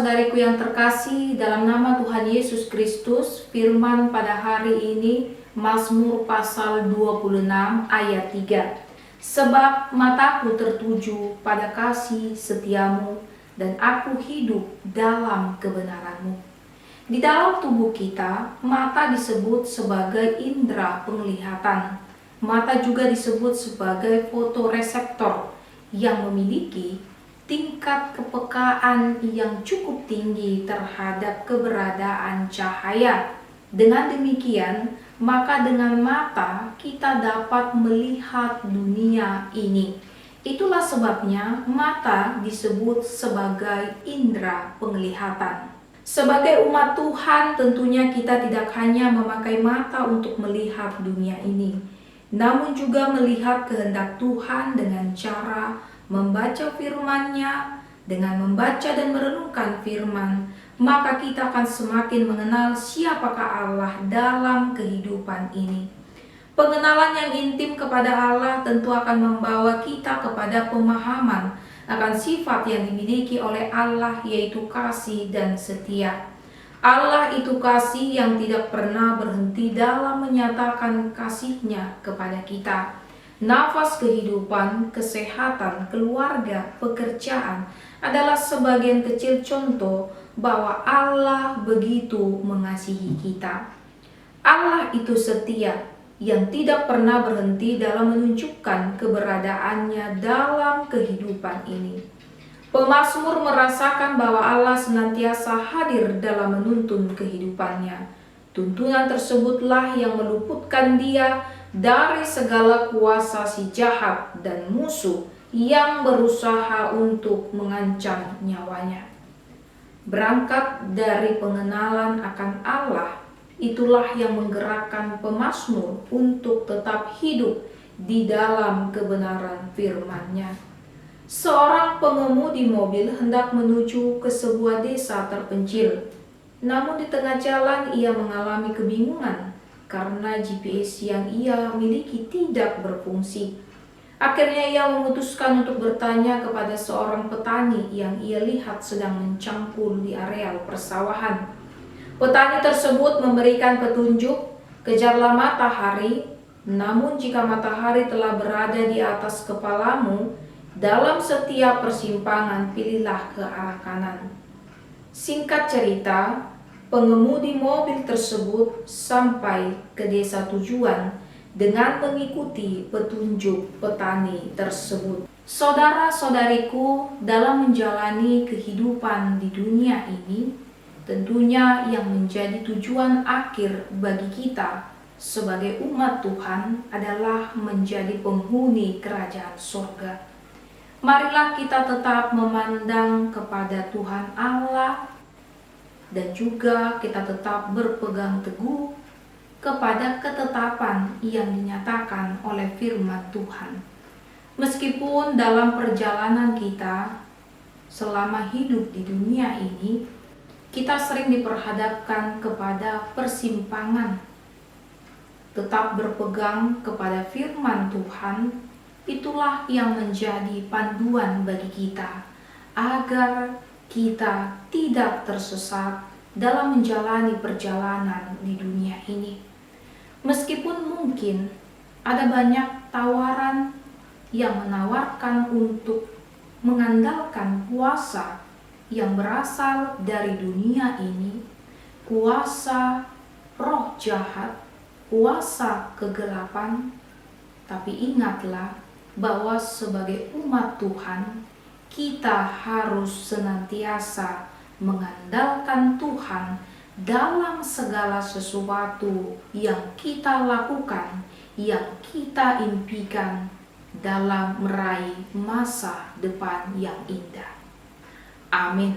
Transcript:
saudara-saudariku yang terkasih, dalam nama Tuhan Yesus Kristus, firman pada hari ini Mazmur pasal 26 ayat 3. Sebab mataku tertuju pada kasih setiamu dan aku hidup dalam kebenaranmu. Di dalam tubuh kita, mata disebut sebagai indera penglihatan. Mata juga disebut sebagai fotoreseptor yang memiliki tingkat kepekaan yang cukup tinggi terhadap keberadaan cahaya. Dengan demikian, maka dengan mata kita dapat melihat dunia ini. Itulah sebabnya mata disebut sebagai indera penglihatan. Sebagai umat Tuhan, tentunya kita tidak hanya memakai mata untuk melihat dunia ini, namun juga melihat kehendak Tuhan dengan cara membaca firman-Nya. Dengan membaca dan merenungkan firman, maka kita akan semakin mengenal siapakah Allah dalam kehidupan ini. Pengenalan yang intim kepada Allah tentu akan membawa kita kepada pemahaman akan sifat yang dimiliki oleh Allah, yaitu kasih dan setia. Allah itu kasih yang tidak pernah berhenti dalam menyatakan kasih-Nya kepada kita. Nafas kehidupan, kesehatan, keluarga, pekerjaan adalah sebagian kecil contoh bahwa Allah begitu mengasihi kita. Allah itu setia, yang tidak pernah berhenti dalam menunjukkan keberadaannya dalam kehidupan ini. Pemazmur merasakan bahwa Allah senantiasa hadir dalam menuntun kehidupannya. Tuntunan tersebutlah yang meluputkan dia dari segala kuasa si jahat dan musuh yang berusaha untuk mengancam nyawanya. Berangkat dari pengenalan akan Allah, itulah yang menggerakkan pemazmur untuk tetap hidup di dalam kebenaran firman-Nya. Seorang pengemudi mobil hendak menuju ke sebuah desa terpencil. Namun di tengah jalan ia mengalami kebingungan karena GPS yang ia miliki tidak berfungsi. Akhirnya ia memutuskan untuk bertanya kepada seorang petani yang ia lihat sedang mencangkul di areal persawahan. Petani tersebut memberikan petunjuk, kejarlah matahari, namun jika matahari telah berada di atas kepalamu, dalam setiap persimpangan pilihlah ke arah kanan. Singkat cerita, pengemudi mobil tersebut sampai ke desa tujuan dengan mengikuti petunjuk petani tersebut. Saudara-saudariku, dalam menjalani kehidupan di dunia ini, tentunya yang menjadi tujuan akhir bagi kita sebagai umat Tuhan adalah menjadi penghuni kerajaan surga. Marilah kita tetap memandang kepada Tuhan Allah dan juga kita tetap berpegang teguh kepada ketetapan yang dinyatakan oleh firman Tuhan. Meskipun dalam perjalanan kita selama hidup di dunia ini, kita sering diperhadapkan kepada persimpangan. Tetap berpegang kepada firman Tuhan, itulah yang menjadi panduan bagi kita agar kita tidak tersesat dalam menjalani perjalanan di dunia ini. Meskipun mungkin ada banyak tawaran yang menawarkan untuk mengandalkan kuasa yang berasal dari dunia ini, kuasa roh jahat, kuasa kegelapan, tapi ingatlah bahwa sebagai umat Tuhan, kita harus senantiasa mengandalkan Tuhan dalam segala sesuatu yang kita lakukan, yang kita impikan dalam meraih masa depan yang indah. Amin.